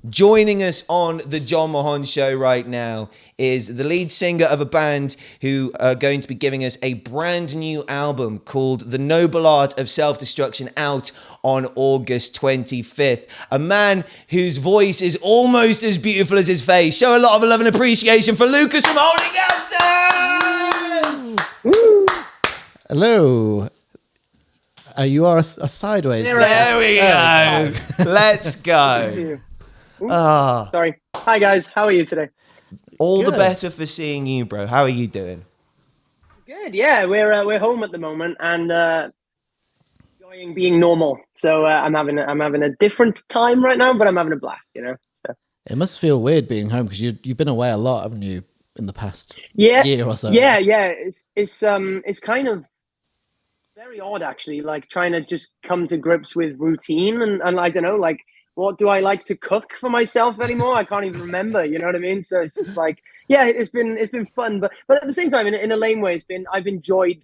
Joining us on the Jon Mahon Show right now is the lead singer of a band who are going to be giving us a brand new album called The Noble Art of Self-Destruction, out on August 25th. A man whose voice is almost as beautiful as his face. Show a lot of love and appreciation for Lucas from Holding Absence! Woo. Hello. You are a sideways. There we go. Let's go. Sorry. Hi guys, how are you today? All Good. the better for seeing you, bro. How are you doing? Good. Yeah, we're home at the moment and enjoying being normal. So I'm having a different time right now, but I'm having a blast. So It must feel weird being home because you've been away a lot, haven't you, in the past year or so? Yeah. It's kind of very odd actually, like trying to just come to grips with routine and I don't know, like what do I like to cook for myself anymore? I can't even remember, you know what I mean? So it's just like, yeah, it's been fun, but at the same time, in a lame way, I've enjoyed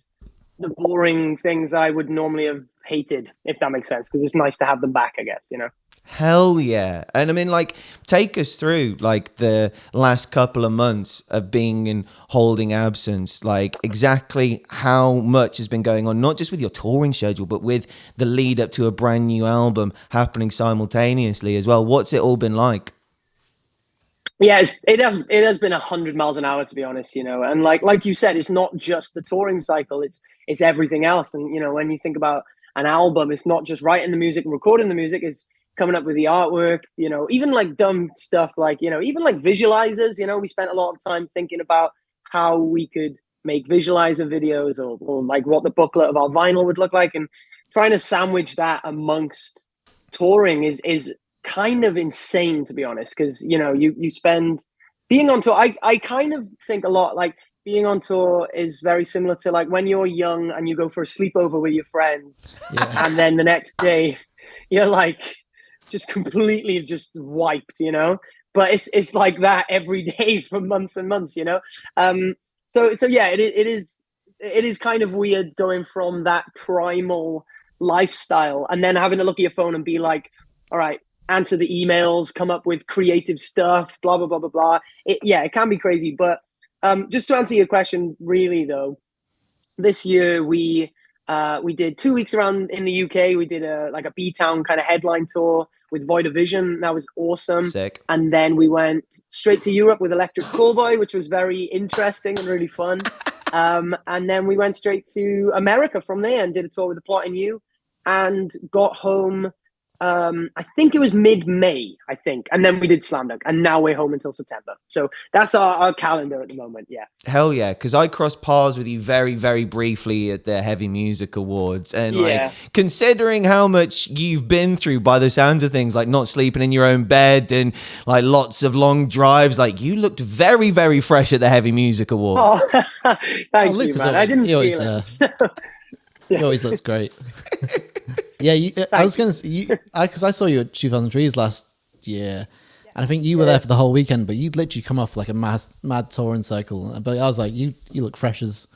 the boring things I would normally have hated, if that makes sense, because it's nice to have them back, I guess, Hell yeah. And I mean, like, take us through like the last couple of months of being in Holding Absence, like exactly how much has been going on, not just with your touring schedule, but with the lead up to a brand new album happening simultaneously as well. What's it all been like? Yeah, it has been 100 miles an hour, to be honest, and like you said, it's not just the touring cycle, it's everything else. And when you think about an album, it's not just writing the music and recording the music, it's coming up with the artwork, even like dumb stuff like, even like visualizers, we spent a lot of time thinking about how we could make visualizer videos or like what the booklet of our vinyl would look like, and trying to sandwich that amongst touring is kind of insane, to be honest, because you spend being on tour. I kind of think a lot like being on tour is very similar to like when you're young and you go for a sleepover with your friends, and then the next day you're like just completely just wiped, but it's like that every day for months and months, so yeah, it is kind of weird going from that primal lifestyle and then having to look at your phone and be like, all right, answer the emails, come up with creative stuff, blah blah blah blah blah. It can be crazy, but just to answer your question, really though, this year we did 2 weeks around in the UK. We did a B-Town kind of headline tour with Void of Vision. That was awesome. Sick. And then we went straight to Europe with Electric Callboy, which was very interesting and really fun. And then we went straight to America from there and did a tour with The Plot in You, and got home. I think it was mid-May, I think. And then we did Slam Dunk, and now we're home until September. So that's our calendar at the moment, yeah. Hell yeah, because I crossed paths with you very, very briefly at the Heavy Music Awards. And like, considering how much you've been through by the sounds of things, like not sleeping in your own bed and like lots of long drives, like you looked very, very fresh at the Heavy Music Awards. Oh, thank you, man. I didn't feel it. He always looks great. Yeah, I was going to say, because I saw you at 2000 Trees last year, and I think you were there for the whole weekend, but you'd literally come off like a mad touring cycle. But I was like, you look fresh as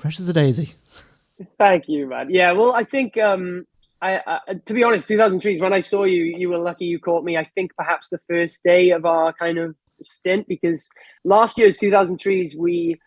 a daisy. Thank you, man. Yeah, well, I think, I to be honest, 2000 Trees, when I saw you, you were lucky you caught me, I think perhaps the first day of our kind of stint, because last year's 2000 Trees, we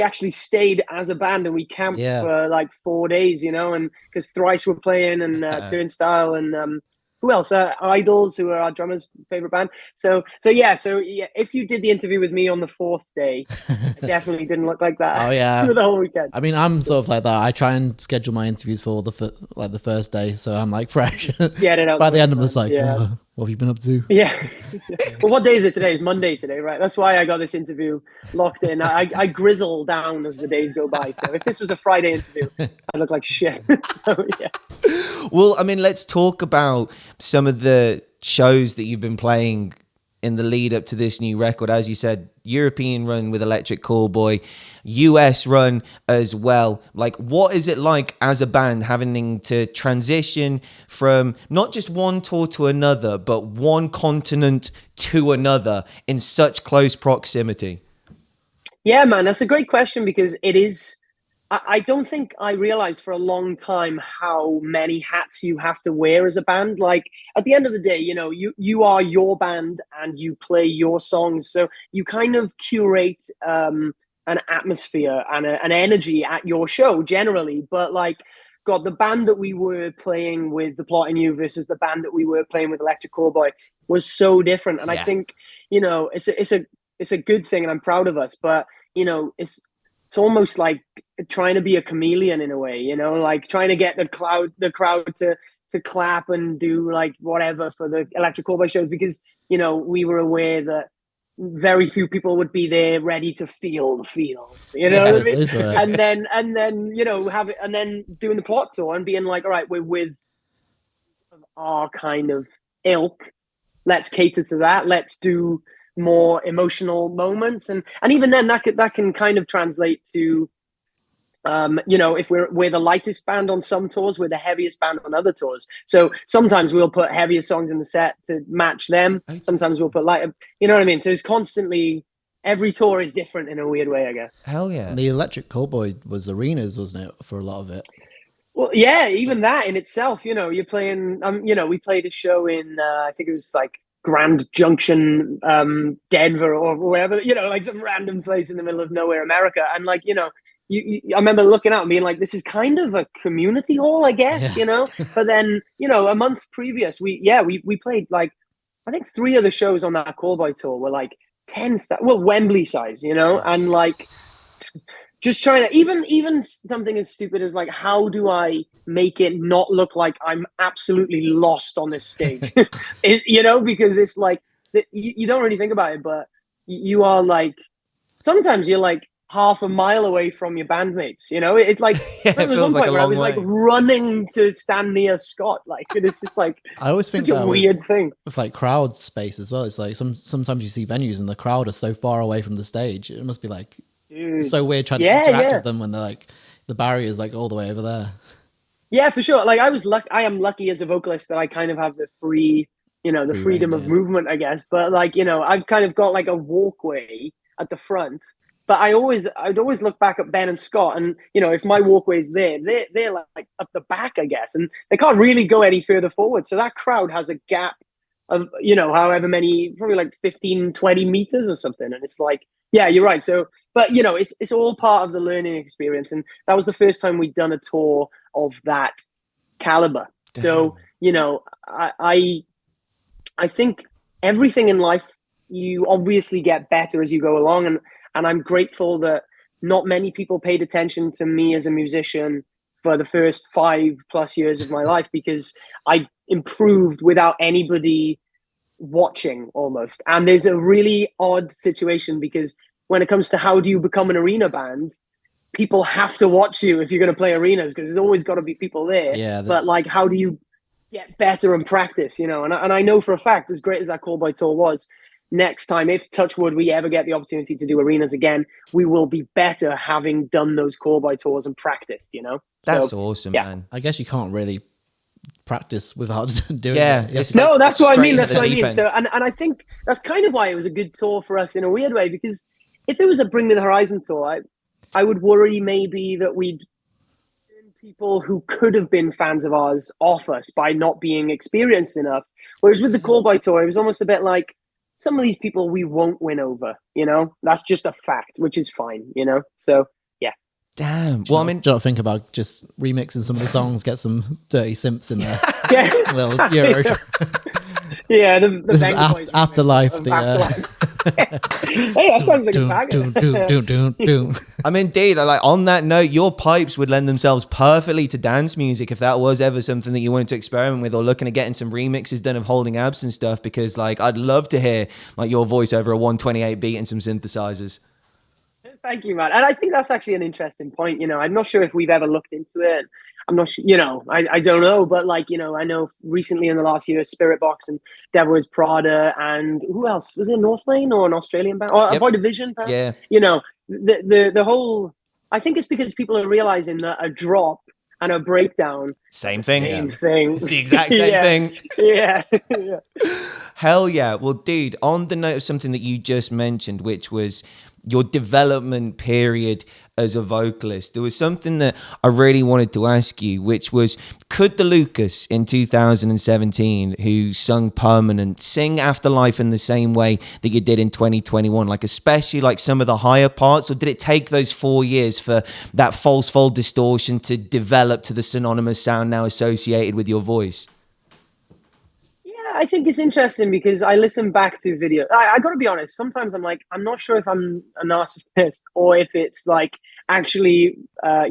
actually stayed as a band and we camped for like 4 days, and because Thrice were playing and Turnstile and who else? Idols, who are our drummer's favorite band. So yeah. If you did the interview with me on the fourth day, it definitely didn't look like that. Oh yeah, for the whole weekend. I mean, I'm sort of like that. I try and schedule my interviews for the first day, so I'm like fresh. Get it out. By the end, I'm just like, oh, what have you been up to? Yeah. Well, what day is it today? It's Monday today, right? That's why I got this interview locked in. I grizzle down as the days go by. So if this was a Friday interview, I look like shit. So, yeah. Well, I mean, let's talk about some of the shows that you've been playing in the lead up to this new record. As you said, European run with Electric Callboy, US run as well. Like, what is it like as a band having to transition from not just one tour to another, but one continent to another in such close proximity? Yeah, man, that's a great question, because it is I don't think I realized for a long time how many hats you have to wear as a band. Like at the end of the day, you are your band and you play your songs. So you kind of curate an atmosphere and an energy at your show generally. But like, God, the band that we were playing with The Plotting You versus the band that we were playing with Electric Callboy was so different. And I think, it's a good thing, and I'm proud of us. But it's almost like trying to be a chameleon in a way, like trying to get the crowd to clap and do like whatever for the Electric Callboy shows, because we were aware that very few people would be there ready to feel the feels, what I mean? And then have it, and then doing the plot tour and being like, all right, we're with our kind of ilk, let's cater to that, let's do more emotional moments, and even then that can kind of translate to if we're the lightest band on some tours, we're the heaviest band on other tours. So sometimes we'll put heavier songs in the set to match them, sometimes we'll put lighter, what I mean? So it's constantly, every tour is different in a weird way, I guess. Hell yeah. And the Electric Callboy was arenas, wasn't it, for a lot of it? Well, yeah, even that in itself, you're playing we played a show in I think it was like Grand Junction, Denver or wherever, like some random place in the middle of nowhere, America. And like, I remember looking out and being like, this is kind of a community hall, I guess, but then, a month previous, we played like, I think 3 of the shows on that Callboy tour were like 10, Wembley size, and like, just trying to, even something as stupid as like, how do I make it not look like I'm absolutely lost on this stage? Because it's like, you don't really think about it, but you are like, sometimes you're like half a mile away from your bandmates, it's like, yeah, it feels like a long I was way. like running to stand near Scott, like it's just like, I always think such a weird thing with like crowd space as well. It's like sometimes you see venues and the crowd are so far away from the stage, it must be like, it's so weird trying to interact with them when they're like, the barrier is like all the way over there. Yeah, for sure. Like I am lucky as a vocalist that I kind of have the free freedom of movement, I guess. But like, I've kind of got like a walkway at the front. But I'd always look back at Ben and Scott, and if my walkway's there, they're like up the back, I guess, and they can't really go any further forward. So that crowd has a gap of however many, probably like 15, 20 meters or something, and it's like, yeah, you're right. So, but it's all part of the learning experience, and that was the first time we'd done a tour of that caliber. Damn. So, I think everything in life, you obviously get better as you go along, and I'm grateful that not many people paid attention to me as a musician for the first 5+ years of my life, because I improved without anybody watching almost. And there's a really odd situation, because when it comes to how do you become an arena band, people have to watch you if you're going to play arenas, because there's always got to be people there. Yeah, but like, how do you get better and practice, and I know for a fact, as great as that Callboy tour was, next time, if touch wood, we ever get the opportunity to do arenas again, we will be better having done those Callboy tours and practiced, That's awesome, man. I guess you can't really practice without doing it. No, that's what I mean. That's what I mean. So, and I think that's kind of why it was a good tour for us in a weird way, because if it was a Bring Me the Horizon tour, I would worry maybe that we'd turn people who could have been fans of ours off us by not being experienced enough. Whereas with the Callboy tour, it was almost a bit like, some of these people we won't win over, that's just a fact, which is fine, so yeah. Damn. Well, I mean, do you not think about just remixing some of the songs, get some dirty simps in there? Yeah. Little Euro. Yeah, the this is Afterlife. Hey, that sounds like a bag. I mean, indeed, like on that note, your pipes would lend themselves perfectly to dance music if that was ever something that you wanted to experiment with, or looking at getting some remixes done of Holding Absence stuff, because like I'd love to hear like your voice over a 128 beat and some synthesizers. Thank you, man. And I think that's actually an interesting point. I'm not sure if we've ever looked into it. I'm not sure, I don't know, but like, I know recently in the last year, Spirit Box and Devil Wears Prada, and who else? Was it North Lane or an Australian band? Or Avoid Division? Yeah. The whole, I think it's because people are realizing that a drop and a breakdown. Same thing. It's the exact same thing. Yeah. Hell yeah. Well, dude, on the note of something that you just mentioned, which was your development period as a vocalist, there was something that I really wanted to ask you, which was, could the Lucas in 2017 who sung Permanent sing Afterlife in the same way that you did in 2021, like especially like some of the higher parts, or did it take those 4 years for that false fold distortion to develop to the synonymous sound now associated with your voice? I think it's interesting because I listen back to videos. I got to be honest. Sometimes I'm like, I'm not sure if I'm a narcissist or if it's like actually, I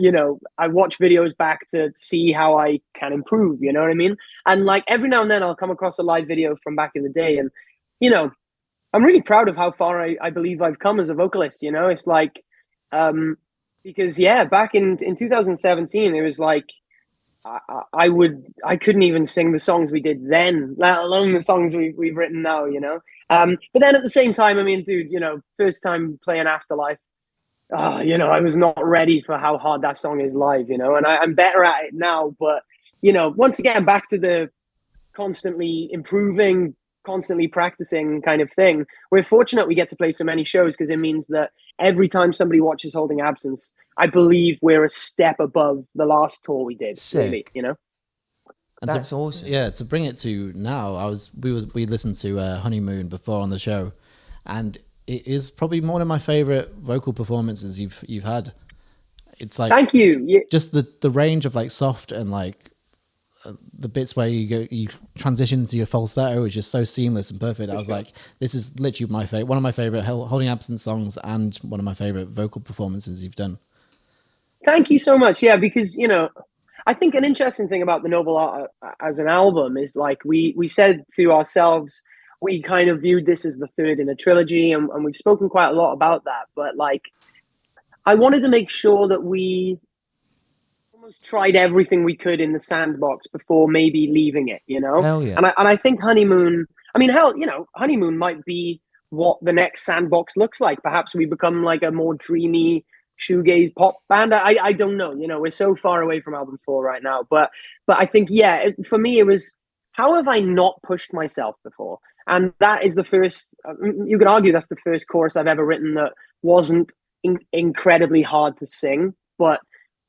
watch videos back to see how I can improve. You know what I mean? And like every now and then I'll come across a live video from back in the day, and I'm really proud of how far I believe I've come as a vocalist. It's like because back in 2017, it was like. I couldn't even sing the songs we did then, let alone the songs we've written now, But then at the same time, I mean, dude, first time playing Afterlife, I was not ready for how hard that song is live, and I'm better at it now. But, once again, back to the constantly improving, constantly practicing kind of thing. We're fortunate we get to play so many shows because it means that every time somebody watches Holding Absence, I believe we're a step above the last tour we did. Sick. Really, And that's awesome. Yeah, to bring it to now, we listened to Honeymoon before on the show, and it is probably one of my favorite vocal performances you've had. It's like, thank you. Yeah. Just the range of like soft and like the bits where you transition to your falsetto is just so seamless and perfect. I was like, this is literally one of my favorite Holding Absence songs and one of my favorite vocal performances you've done. Thank you so much. Yeah, because I think an interesting thing about the Noble Art as an album is like we said to ourselves, we kind of viewed this as the third in a trilogy, and we've spoken quite a lot about that. But like, I wanted to make sure that we almost tried everything we could in the sandbox before maybe leaving it, Hell yeah. And I think Honeymoon, Honeymoon might be what the next sandbox looks like. Perhaps we become like a more dreamy shoegaze pop band. I don't know. We're so far away from album 4 right now. But I think, for me, it was, how have I not pushed myself before? And that is the first, you could argue that's the first chorus I've ever written that wasn't incredibly hard to sing, but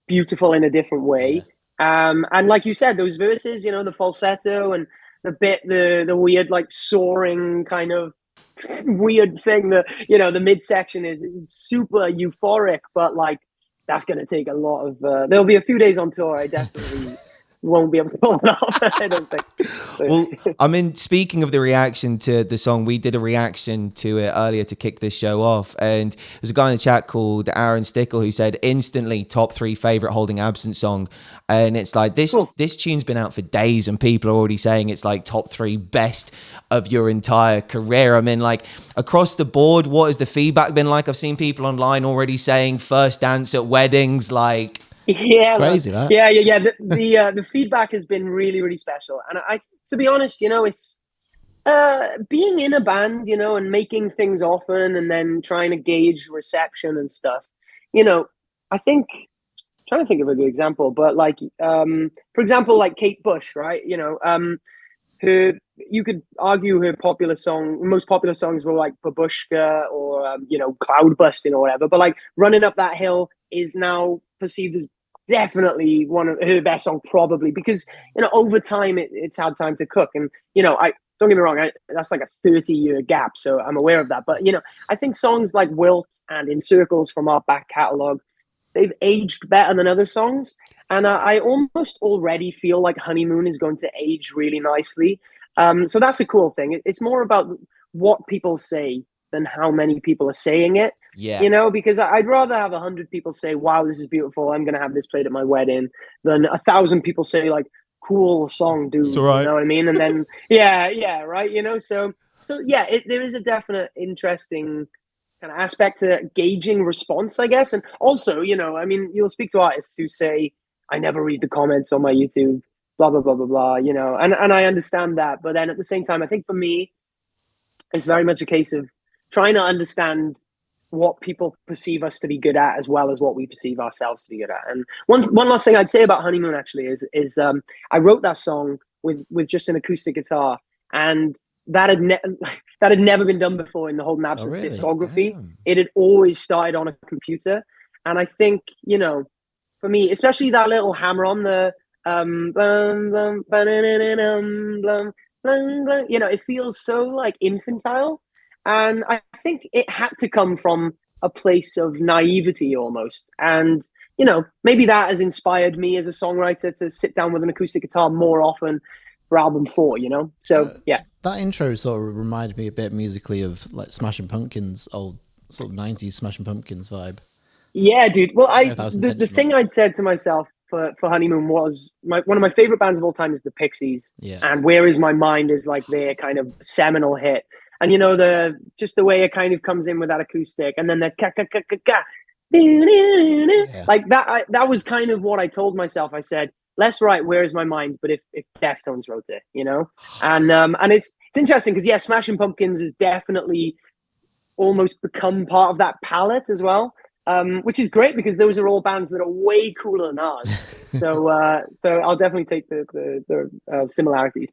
beautiful in a different way. Yeah. And like you said, those verses, the falsetto and the weird, like soaring kind of weird thing that, the midsection is super euphoric, but like that's going to take a lot of, there'll be a few days on tour. I definitely won't be able to pull it off. I don't think. Well, I mean, speaking of the reaction to the song, we did a reaction to it earlier to kick this show off, and there's a guy in the chat called Aaron Stickle who said instantly top 3 favorite Holding Absence song, and it's like this tune's been out for days and people are already saying it's like top 3 best of your entire career. I mean, like across the board, what has the feedback been like? I've seen people online already saying first dance at weddings, like. Yeah, crazy that. Yeah. The feedback has been really, really special, and I, to be honest, it's being in a band, and making things often, and then trying to gauge reception and stuff. I think, I'm trying to think of a good example, but like, for example, like Kate Bush, right? Her, you could argue her most popular songs were like Babushka or Cloud Busting or whatever, but like Running Up That Hill is now perceived as definitely one of her best songs, probably because over time it's had time to cook, and I don't get me wrong, that's like a 30-year gap, so I'm aware of that. But I think songs like Wilt and In Circles from our back catalogue, they've aged better than other songs, and I almost already feel like Honeymoon is going to age really nicely. So that's a cool thing. It's more about what people say than how many people are saying it. Yeah. Because I'd rather have 100 people say, wow, this is beautiful, I'm going to have this played at my wedding, than 1,000 people say like, cool song, dude. It's all right. You know what I mean? And then, yeah, right. So yeah, there is a definite interesting kind of aspect to gauging response, I guess. And also, you'll speak to artists who say, I never read the comments on my YouTube, blah, blah, blah, blah, blah, and I understand that. But then at the same time, I think for me, it's very much a case of trying to understand what people perceive us to be good at as well as what we perceive ourselves to be good at. And one last thing I'd say about Honeymoon actually is I wrote that song with just an acoustic guitar, and that had that had never been done before in the Holding Absence really? discography. Damn. It had always started on a computer. And I think, for me, especially that little hammer on the blum, blum, ba-da-da-da-dum, blum, blum, blum, it feels so like infantile. And I think it had to come from a place of naivety almost. And, maybe that has inspired me as a songwriter to sit down with an acoustic guitar more often for album 4, So, yeah. That intro sort of reminded me a bit musically of like Smashing Pumpkins, old sort of 90s Smashing Pumpkins vibe. Yeah, dude. Well, the thing I'd said to myself for Honeymoon was one of my favorite bands of all time is the Pixies. Yeah. And Where Is My Mind is like their kind of seminal hit. And the way it kind of comes in with that acoustic, and then the ka ka ka ka ka, like that. That was kind of what I told myself. I said, let's write Where Is My Mind, but if Deftones wrote it, and it's interesting because Smashing Pumpkins has definitely almost become part of that palette as well, which is great because those are all bands that are way cooler than ours. So I'll definitely take the similarities.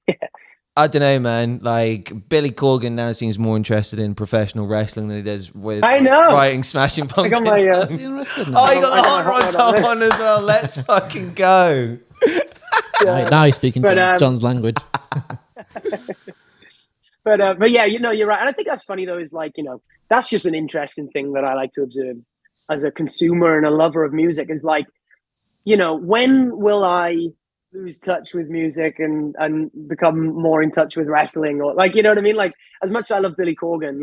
I don't know, man. Like Billy Corgan now seems more interested in professional wrestling than he does with writing Smashing Pumpkins. I got Is he interested in Oh, that? you got the hot rod top on as well. Let's fucking go. Right, now he's speaking John's language. But yeah, you're right. And I think that's funny though, is like, that's just an interesting thing that I like to observe as a consumer and a lover of music is like, when will I lose touch with music and become more in touch with wrestling, or like, you know what I mean? Like, as much as I love Billy Corgan,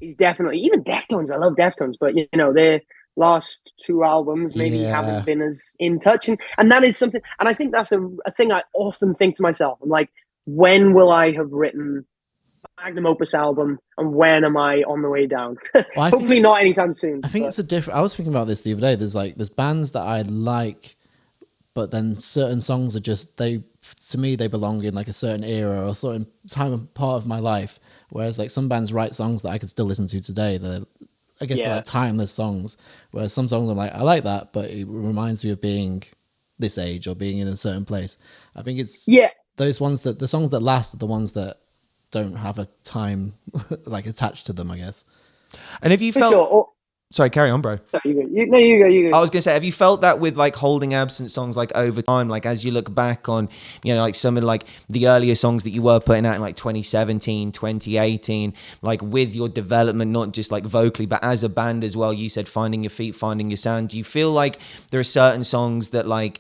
he's definitely, even Deftones, I love Deftones, but their last 2 albums maybe haven't been as in touch, and that is something, and I think that's a thing I often think to myself. I'm like, when will I have written a magnum opus album, and when am I on the way down? Well, hopefully not anytime soon. I think it's a different. I was thinking about this the other day. There's bands that I like, but then certain songs are just, to me they belong in like a certain era or a certain time and part of my life. Whereas like some bands write songs that I could still listen to today. They're like timeless songs. Whereas some songs I'm like, I like that, but it reminds me of being this age or being in a certain place. I think it's those ones the songs that last are the ones that don't have a time like attached to them, I guess. And if you felt, sorry, carry on, bro. Sorry, you go. I was gonna say, have you felt that with like Holding Absence songs, like over time, like as you look back on, like some of like the earlier songs that you were putting out in like 2017, 2018, like with your development, not just like vocally, but as a band as well, you said finding your feet, finding your sound. Do you feel like there are certain songs that like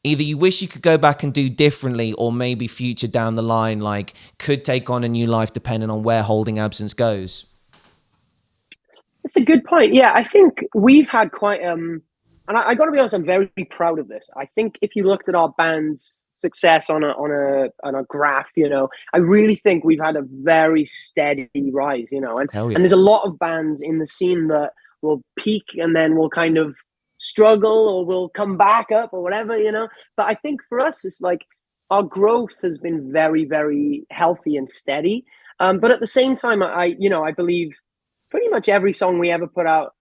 either you wish you could go back and do differently, or maybe future down the line, like could take on a new life depending on where Holding Absence goes? That's a good point. Yeah, I think we've had quite and I got to be honest, I'm very proud of this. I think if you looked at our band's success on a graph, I really think we've had a very steady rise, and there's a lot of bands in the scene that will peak and then will kind of struggle or will come back up or whatever, But I think for us, it's like our growth has been very, very healthy and steady. But at the same time, I believe pretty much every song we ever put out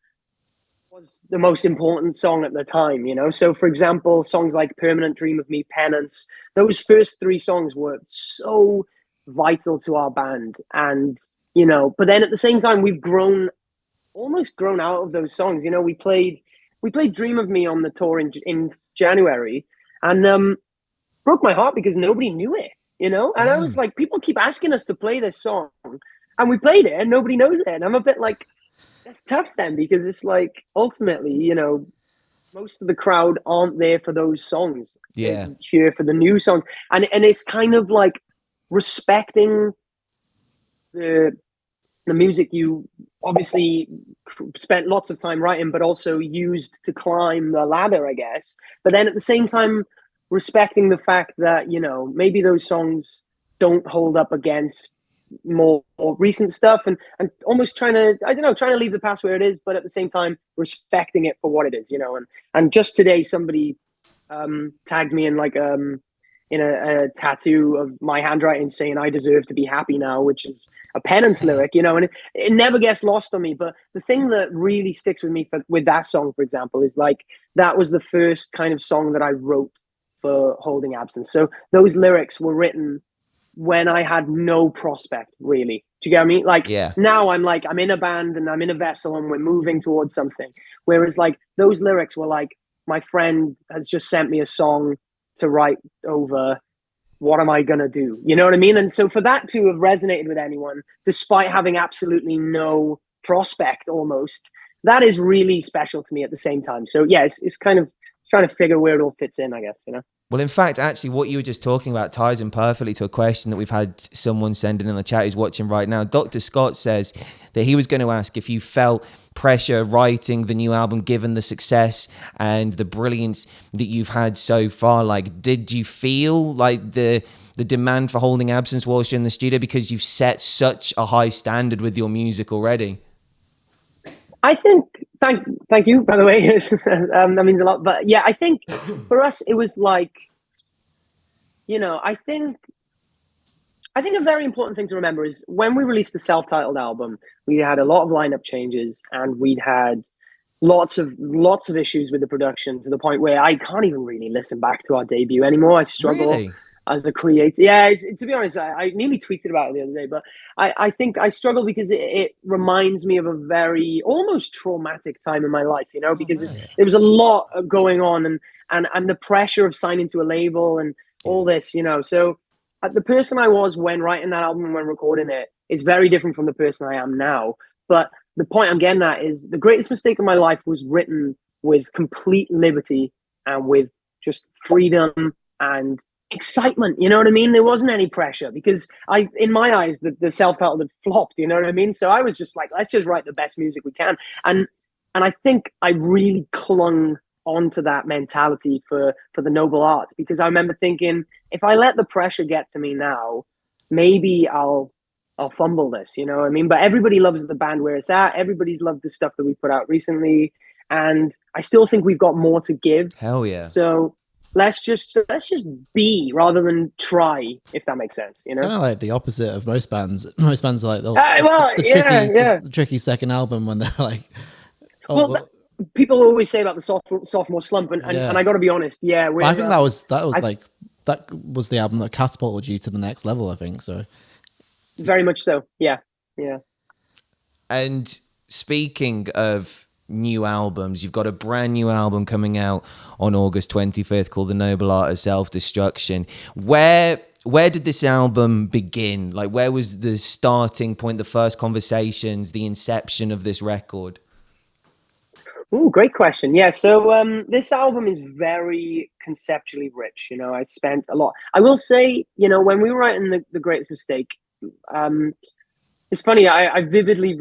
was the most important song at the time, So, for example, songs like Permanent Dream of Me, Penance, those first 3 songs were so vital to our band. And, but then at the same time, we've almost grown out of those songs. We played Dream of Me on the tour in January, and broke my heart because nobody knew it, And I was like, people keep asking us to play this song, and we played it and nobody knows it. And I'm a bit like, that's tough then, because it's like, ultimately, most of the crowd aren't there for those songs. Yeah. They're here for the new songs. And it's kind of like respecting the music you obviously spent lots of time writing, but also used to climb the ladder, I guess. But then at the same time, respecting the fact that, maybe those songs don't hold up against more recent stuff, and almost trying to leave the past where it is, but at the same time respecting it for what it is, and just today somebody tagged me in like in a tattoo of my handwriting saying I deserve to be happy now, which is a Penance lyric, and it never gets lost on me. But the thing that really sticks with me with that song, for example, is like that was the first kind of song that I wrote for Holding Absence. So those lyrics were written when I had no prospect, really. Do you get what I mean? Like, Yeah. now I'm like, I'm in a band and I'm in a vessel and we're moving towards something. Whereas like those lyrics were like, my friend has just sent me a song to write over. What am I going to do? You know what I mean? And so for that to have resonated with anyone, despite having absolutely no prospect almost, that is really special to me at the same time. So yeah, it's kind of trying to figure where it all fits in, I guess, you know? Well, in fact, actually, what you were just talking about ties in perfectly to a question that we've had someone send in the chat who's watching right now. Dr. Scott says that he was going to ask if you felt pressure writing the new album, given the success and the brilliance that you've had so far. Like, did you feel like the demand for Holding Absence whilst you're in the studio because you've set such a high standard with your music already? I think, thank you, by the way. That means a lot. But yeah, I think for us, it was like, you know, I think a very important thing to remember is when we released the self-titled album, we had a lot of lineup changes and we'd had lots of issues with the production to the point where I can't even really listen back to our debut anymore. I struggle. Really? As a creator. Yeah, to be honest, I nearly tweeted about it the other day, but I think I struggle because it reminds me of a very almost traumatic time in my life, you know, because there was a lot going on and the pressure of signing to a label and all this, you know. So the person I was when writing that album and when recording it is very different from the person I am now. But the point I'm getting at is the greatest mistake of my life was written with complete liberty and with just freedom and excitement, you know what I mean? There wasn't any pressure because in my eyes, the self-titled had flopped, you know what I mean? So I was just like, let's just write the best music we can. And I think I really clung onto that mentality for the noble art, because I remember thinking, if I let the pressure get to me now, maybe I'll fumble this, you know what I mean? But everybody loves the band where it's at. Everybody's loved the stuff that we put out recently. And I still think we've got more to give. Hell yeah. So let's just be rather than try, if that makes sense, you know? Kind of like the opposite of most bands. Most bands are like, the tricky second album when they're like, people always say about the sophomore slump, and I got to be honest, I think that was that was the album that catapulted you to the next level, I think so. Very much so, yeah. And speaking of new albums, you've got a brand new album coming out on August 25th called The Noble Art of Self-Destruction. Where did this album begin? Like, where was the starting point, the first conversations, the inception of this record? Oh, great question. Yeah, so this album is very conceptually rich. You know, I spent a lot. I will say, you know, when we were writing the Greatest Mistake, it's funny. I vividly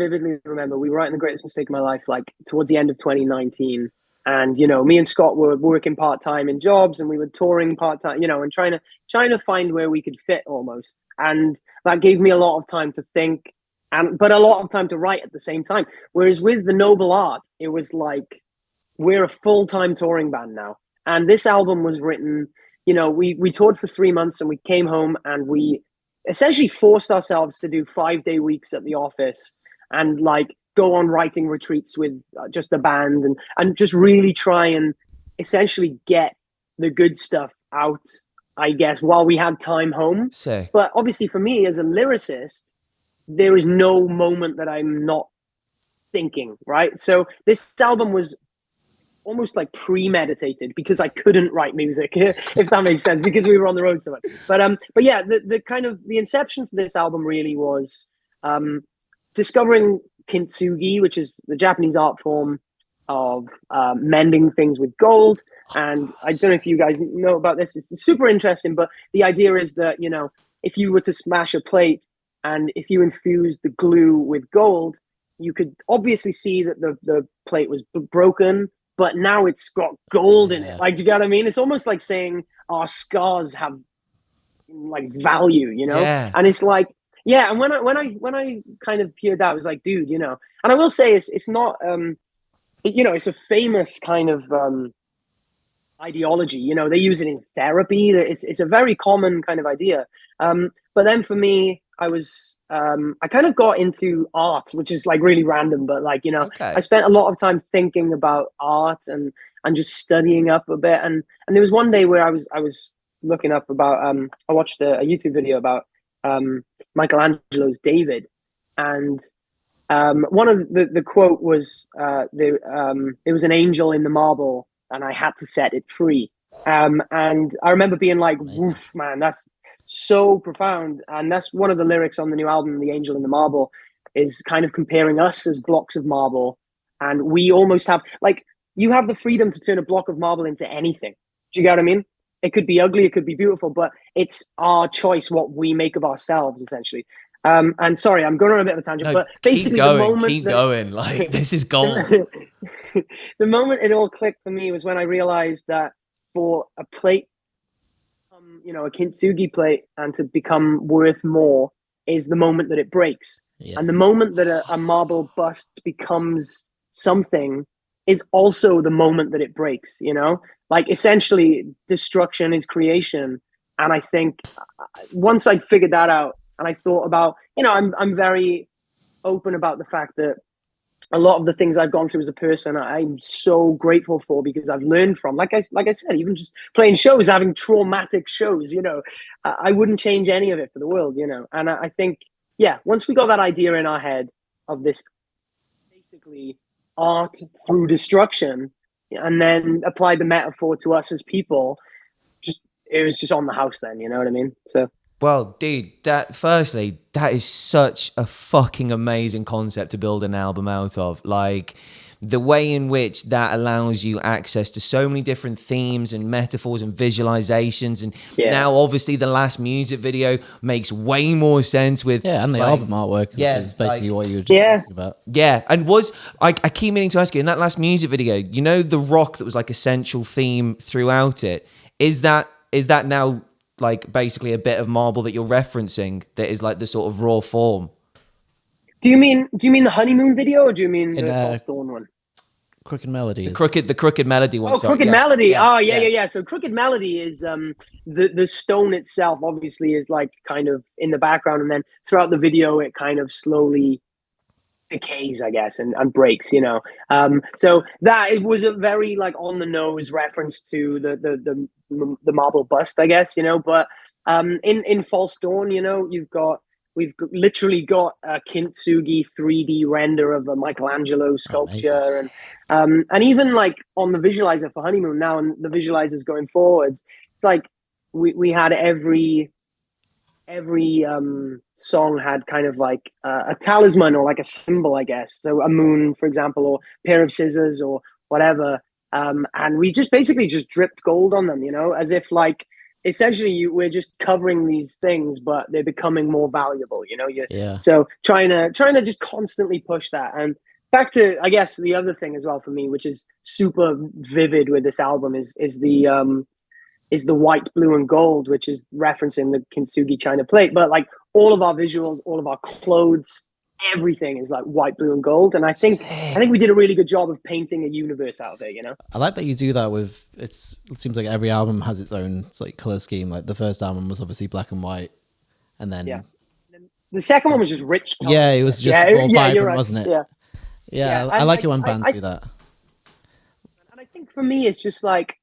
remember we were writing The Greatest Mistake of My Life, like towards the end of 2019. And, you know, me and Scott were working part-time in jobs and we were touring part-time, you know, and trying to find where we could fit almost. And that gave me a lot of time to think, but a lot of time to write at the same time. Whereas with The Noble Art, it was like, we're a full-time touring band now. And this album was written, you know, we toured for 3 months and we came home and we essentially forced ourselves to do 5-day weeks at the office and like go on writing retreats with just the band and just really try and essentially get the good stuff out, I guess, while we had time home. Sick. But obviously for me as a lyricist, there is no moment that I'm not thinking, right? So this album was almost like premeditated because I couldn't write music, if that makes sense, because we were on the road so much. But yeah, the kind of the inception for this album really was discovering kintsugi, which is the Japanese art form of mending things with gold. And I don't know if you guys know about this. It's super interesting, but the idea is that, you know, if you were to smash a plate and if you infused the glue with gold, you could obviously see that the plate was broken, but now it's got gold in it. Like, do you get what I mean? It's almost like saying our scars have like value, you know? Yeah. And it's like, yeah. And when I kind of heard that, I was like, dude, you know, and I will say it's not, you know, it's a famous kind of ideology, you know, they use it in therapy. It's a very common kind of idea. But then for me, I kind of got into art, which is like really random, but like, you know, Okay. I spent a lot of time thinking about art and just studying up a bit. And there was one day where I was looking up about, I watched a YouTube video about Michelangelo's David, and one of the quote was it was an angel in the marble, and I had to set it free. And I remember being like, "Woof, man, that's so profound." And that's one of the lyrics on the new album, "The Angel in the Marble," is kind of comparing us as blocks of marble, and we almost have like you have the freedom to turn a block of marble into anything. Do you get what I mean? It could be ugly, it could be beautiful, but it's our choice what we make of ourselves, essentially. And sorry, I'm going on a bit of a tangent, but basically keep going. Like, this is gold. The moment it all clicked for me was when I realized that for a plate, a kintsugi plate, and to become worth more is the moment that it breaks. Yeah. And the moment that a marble bust becomes something is also the moment that it breaks, like essentially destruction is creation. And I think once I figured that out and I thought about, I'm very open about the fact that a lot of the things I've gone through as a person, I'm so grateful for, because I've learned from, like I said, even just playing shows, having traumatic shows, I wouldn't change any of it for the world, And I think, once we got that idea in our head of this basically art through destruction, and then applied the metaphor to us as people, it was just on the house then, you know what I mean? So, well, dude, that is such a fucking amazing concept to build an album out of. Like, the way in which that allows you access to so many different themes and metaphors and visualizations. And now, obviously, the last music video makes way more sense with... Yeah, and the album artwork is basically what you were just talking about. Yeah, and I keep meaning to ask you, in that last music video, the rock that was like a central theme throughout it, is that now like basically a bit of marble that you're referencing that is like the sort of raw form? Do you mean the honeymoon video, or do you mean the False Dawn one? Crooked Melody. The Crooked Melody one. Oh, Crooked Melody. Oh, yeah. So Crooked Melody is the stone itself obviously is like kind of in the background, and then throughout the video it kind of slowly decays, I guess, and breaks, so that it was a very like on the nose reference to the marble bust, I guess, but in False Dawn, we've literally got a kintsugi 3D render of a Michelangelo sculpture. And even like on the visualizer for Honeymoon now, and the visualizers going forwards, it's like we had every song had kind of like a talisman or like a symbol, I guess. So a moon, for example, or pair of scissors or whatever. And we just basically just dripped gold on them, as if like essentially we're just covering these things, but they're becoming more valuable, So trying to just constantly push that. And back to, I guess, the other thing as well for me, which is super vivid with this album is the white, blue, and gold, which is referencing the kintsugi china plate. But like all of our visuals, all of our clothes, everything is like white, blue, and gold. And I think we did a really good job of painting a universe out there, I like that you do that with it seems like every album has its own like color scheme. Like the first album was obviously black and white, and then the second one was just rich colors. Yeah, it was just more vibrant, right. Wasn't it? Yeah. I like it when bands do that. And I think for me it's just like,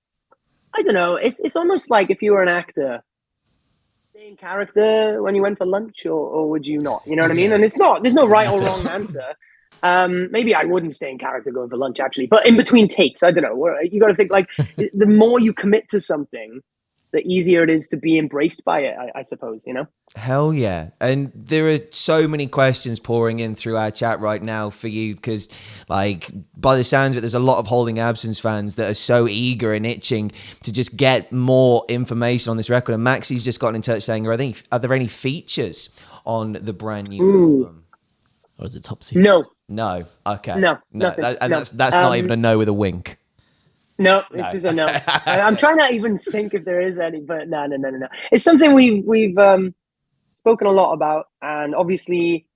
I don't know, it's almost like if you were an actor, stay in character when you went for lunch, or would you not? You know what I mean? And there's no right or wrong answer. Maybe I wouldn't stay in character going for lunch, actually, but in between takes, I don't know. You got to think like the more you commit to something, the easier it is to be embraced by it, I suppose, Hell yeah. And there are so many questions pouring in through our chat right now for you, because like by the sounds of it, there's a lot of Holding Absence fans that are so eager and itching to just get more information on this record. And Maxie's just gotten in touch saying, are there any features on the brand new album? Or is it top secret? No. Okay. No. That's not even a no with a wink. No, it's just a no. I'm trying to even think if there is any, but no. It's something we've spoken a lot about, and obviously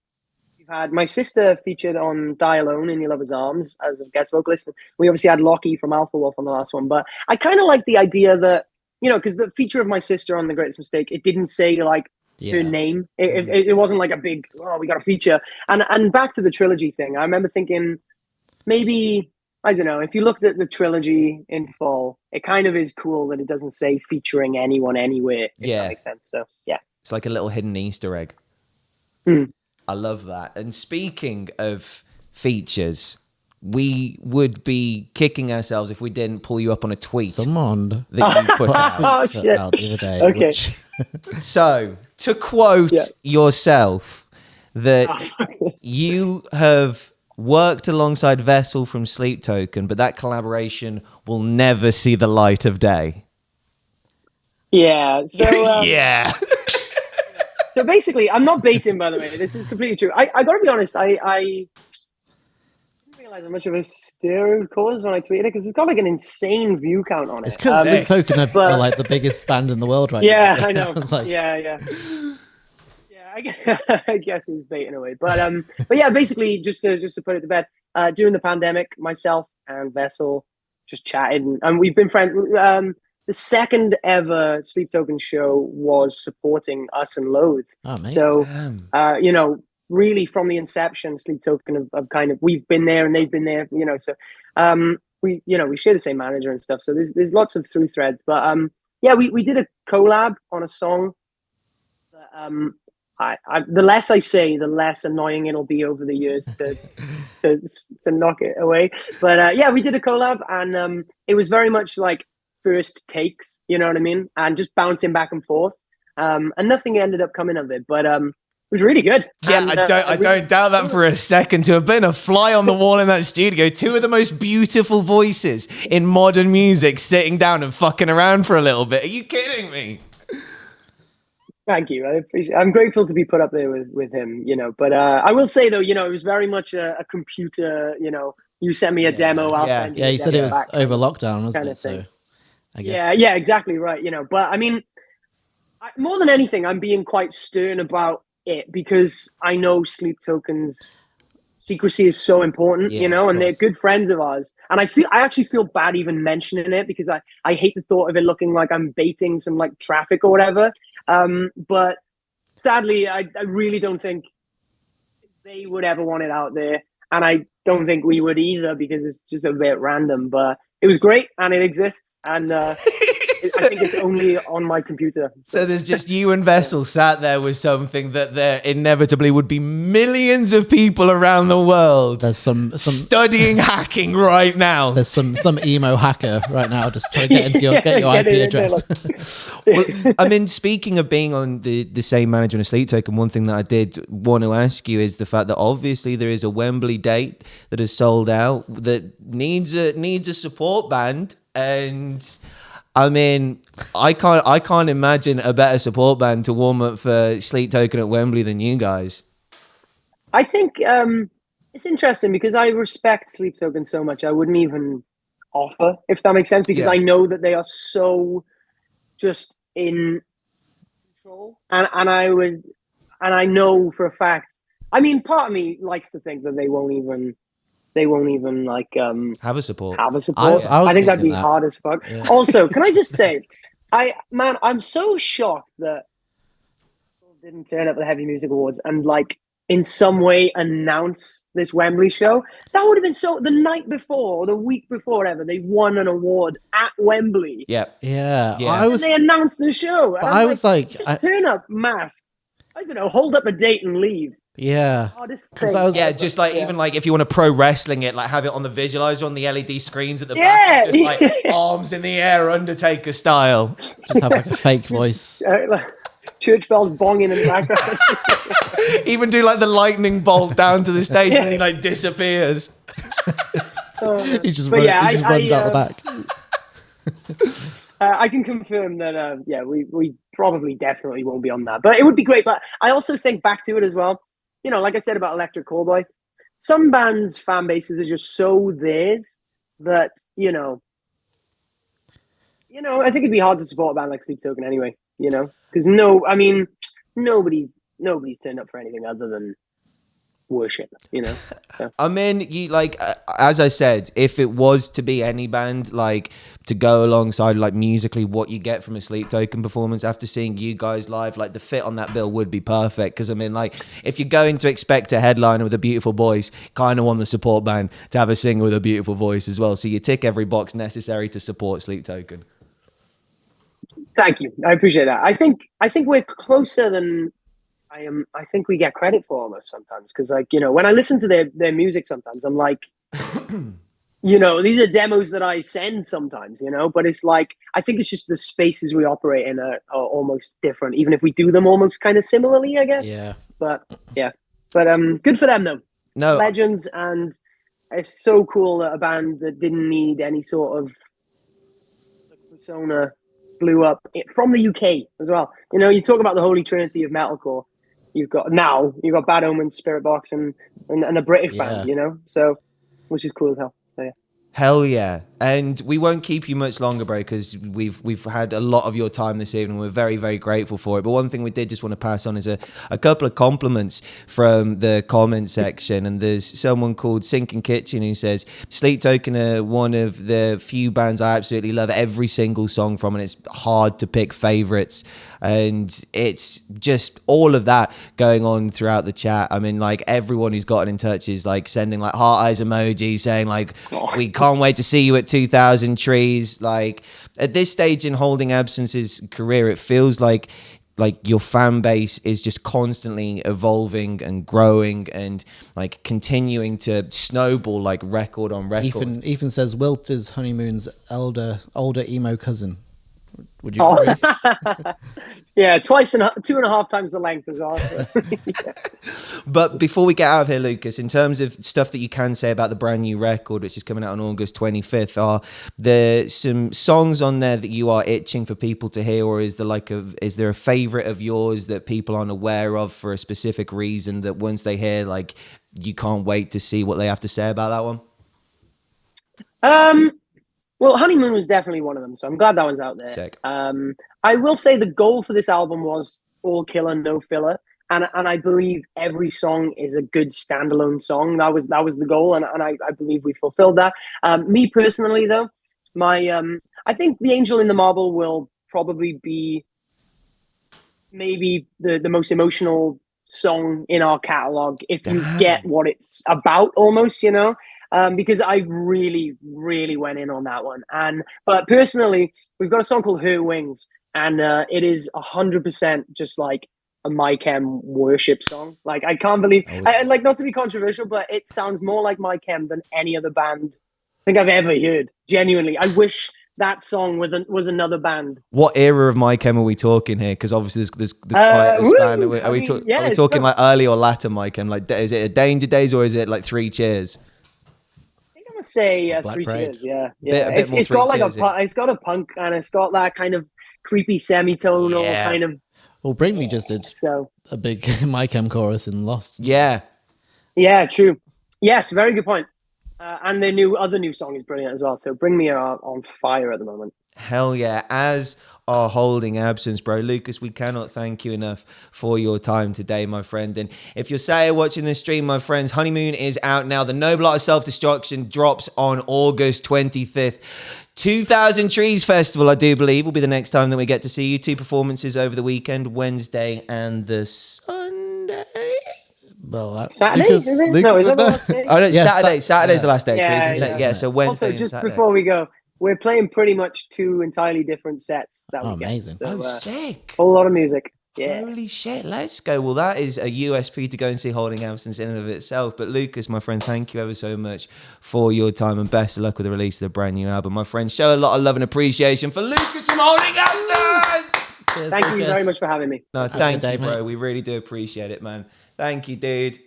we've had my sister featured on Die Alone in Your Lover's Arms as a guest vocalist. We obviously had Lockie from Alpha Wolf on the last one, but I kind of like the idea that, because the feature of my sister on The Greatest Mistake, it didn't say like her name. It wasn't like a big, we got a feature. And back to the trilogy thing, I remember thinking maybe, I don't know, if you looked at the trilogy in full, it kind of is cool that it doesn't say featuring anyone anywhere, if that makes sense. So, yeah. It's like a little hidden Easter egg. Mm. I love that. And speaking of features, we would be kicking ourselves if we didn't pull you up on a tweet Someone that you put out. Oh, shit. out the other day. Okay. Which, So, to quote yourself, that you have worked alongside Vessel from Sleep Token, but that collaboration will never see the light of day. Yeah. So Yeah. So basically, I'm not baiting, by the way. This is completely true. I got to be honest. I didn't realize how much of a stir it caused when I tweeted it, because it's got like an insane view count on it. it's because Sleep Token are like the biggest band in the world right now. Yeah, So I know. it's like, Yeah. I guess he's baiting away, but yeah, basically, just to put it to bed, during the pandemic, myself and Vessel just chatted, and we've been friends. The second ever Sleep Token show was supporting us and Loathe. oh, amazing. So, really from the inception, Sleep Token have kind of, we've been there and they've been there. So we share the same manager and stuff. So there's lots of through threads, but yeah, we did a collab on a song. The less I say, the less annoying it'll be over the years to knock it away. But yeah, we did a collab, and it was very much like first takes, you know what I mean, and just bouncing back and forth. And nothing ended up coming of it, but it was really good. Yeah, And, I don't doubt that for a second. To have been a fly on the wall in that studio, two of the most beautiful voices in modern music sitting down and fucking around for a little bit. Are you kidding me? Thank you. I appreciate. I'm grateful to be put up there with him, But I will say though, it was very much a computer. You sent me a demo. I'll send you. Yeah, you said it was back, over lockdown, wasn't kind it? of thing. So I guess. Yeah, exactly right. But I mean, more than anything, I'm being quite stern about it because I know Sleep Token's secrecy is so important, and they're good friends of ours. And I actually feel bad even mentioning it because I hate the thought of it looking like I'm baiting some like traffic or whatever. But sadly, I really don't think they would ever want it out there. And I don't think we would either because it's just a bit random. But it was great and it exists. And I think it's only on my computer. So there's just you and Vessel sat there with something that there inevitably would be millions of people around the world. There's some studying hacking right now. There's some emo hacker right now just trying to get into your IP address. Well, I mean, speaking of being on the same manager in a Sleep Token, one thing that I did want to ask you is the fact that obviously there is a Wembley date that is sold out that needs a support band. And I mean, I can't imagine a better support band to warm up for Sleep Token at Wembley than you guys. I think it's interesting because I respect Sleep Token so much. I wouldn't even offer, if that makes sense, because I know that they are so just in control, and I know for a fact. I mean, part of me likes to think that they won't even like have a support. I think that'd be hard as fuck. Yeah. Also, can I just say, I'm so shocked that people didn't turn up at the Heavy Music Awards and like in some way announce this Wembley show. That would have been the night before or the week before, whatever. They won an award at Wembley. Yeah. They announced the show. And I was like, turn up masked. I don't know, hold up a date and leave. Yeah. Just like even like if you want to pro wrestling it, like have it on the visualizer on the LED screens at the back, just like arms in the air, Undertaker style. Just have like a fake voice. Like church bells bonging in the background. Even do like the lightning bolt down to the stage and then he like disappears. He just runs out the back. I can confirm that, we probably definitely won't be on that. But it would be great. But I also think back to it as well. Like I said about Electric Callboy, some bands' fan bases are just so theirs that, I think it'd be hard to support a band like Sleep Token anyway, because nobody's turned up for anything other than worship, So. I mean, you like as I said, if it was to be any band like to go alongside like musically what you get from a Sleep Token performance after seeing you guys live, like the fit on that bill would be perfect. Because I mean, like if you're going to expect a headliner with a beautiful voice, kind of want the support band to have a singer with a beautiful voice as well. So you tick every box necessary to support Sleep Token. Thank you. I appreciate that. I think we're closer than I am. I think we get credit for almost sometimes because, like, you know, when I listen to their music, sometimes I'm like, you know, these are demos that I send sometimes, you know, but it's like I think it's just the spaces we operate in are almost different, even if we do them almost kind of similarly, I guess. Yeah. But yeah, but good for them though. No, Legends, and it's so cool that a band that didn't need any sort of persona blew up from the UK as well. You know, you talk about the holy trinity of metalcore. You've got Bad Omens, Spirit Box, and a British band. You know, so which is cool as hell. So, yeah. hell yeah. And we won't keep you much longer, bro, because we've had a lot of your time this evening. We're very, very grateful for it. But one thing we did just want to pass on is a couple of compliments from the comment section. And there's someone called Sinking Kitchen who says, Sleep Token are one of the few bands I absolutely love every single song from, and it's hard to pick favorites. And it's just all of that going on throughout the chat. I mean, like, everyone who's gotten in touch is like sending like heart eyes emojis, saying like, we can't wait to see you at 2000 Trees. Like, at this stage in Holding Absence's career, it feels like your fan base is just constantly evolving and growing and like continuing to snowball like record on record. Ethan says Wilt is Honeymoon's older emo cousin. Would you agree? Yeah, 2.5 times the length as well. Yeah. But before we get out of here, Lucas, in terms of stuff that you can say about the brand new record, which is coming out on August 25th, are there some songs on there that you are itching for people to hear, or is there a favorite of yours that people aren't aware of for a specific reason that once they hear, like, you can't wait to see what they have to say about that one? Well, Honeymoon was definitely one of them, so I'm glad that one's out there. Sick. I will say the goal for this album was all killer, no filler, and I believe every song is a good standalone song. That was the goal, and I believe we fulfilled that. Me personally, though, I think The Angel in the Marble will probably be maybe the most emotional song in our catalog if you get what it's about, almost, you know. Because I really, really went in on that one. But personally, we've got a song called Her Wings, and it is 100% just like a My Chem worship song. Like, I can't believe, like, not to be controversial, but it sounds more like My Chem than any other band I think I've ever heard. Genuinely, I wish that song was another band. What era of My Chem are we talking here? Because obviously there's quite a span. Are we talking like early or later My Chem? Like, is it a Danger Days or is it like Three Cheers? I would say Three Cheers. Yeah. It's got like it's got a punk, and it's got that kind of creepy semitonal kind of. Well, Bring Me just did a big My Chem chorus in Lost. Yeah, true. Yes, very good point. And the other new song is brilliant as well. So Bring Me are on fire at the moment. Hell yeah. As are Holding Absence, bro. Lucas, we cannot thank you enough for your time today, my friend. And if you're sat here watching this stream, my friends, Honeymoon is out now. The Noble Art of Self-Destruction drops on August 25th. 2000 Trees Festival, I do believe, will be the next time that we get to see you. 2 performances over the weekend, Wednesday and the Sunday. Well, Saturday? Is it? No, is it the last day? Oh, no, Saturday. Saturday's the last day. Yeah. So Wednesday. Also, just and before we go, we're playing pretty much 2 entirely different sets that weekend. Amazing. So, sick. A whole lot of music. Yeah. Holy shit, let's go. Well, that is a USP to go and see Holding Absence in and of itself. But Lucas, my friend, thank you ever so much for your time, and best of luck with the release of the brand new album. My friend, show a lot of love and appreciation for Lucas from Holding Absence. Cheers, thank you very much for having me. No, thank you, bro. We really do appreciate it, man. Thank you, dude.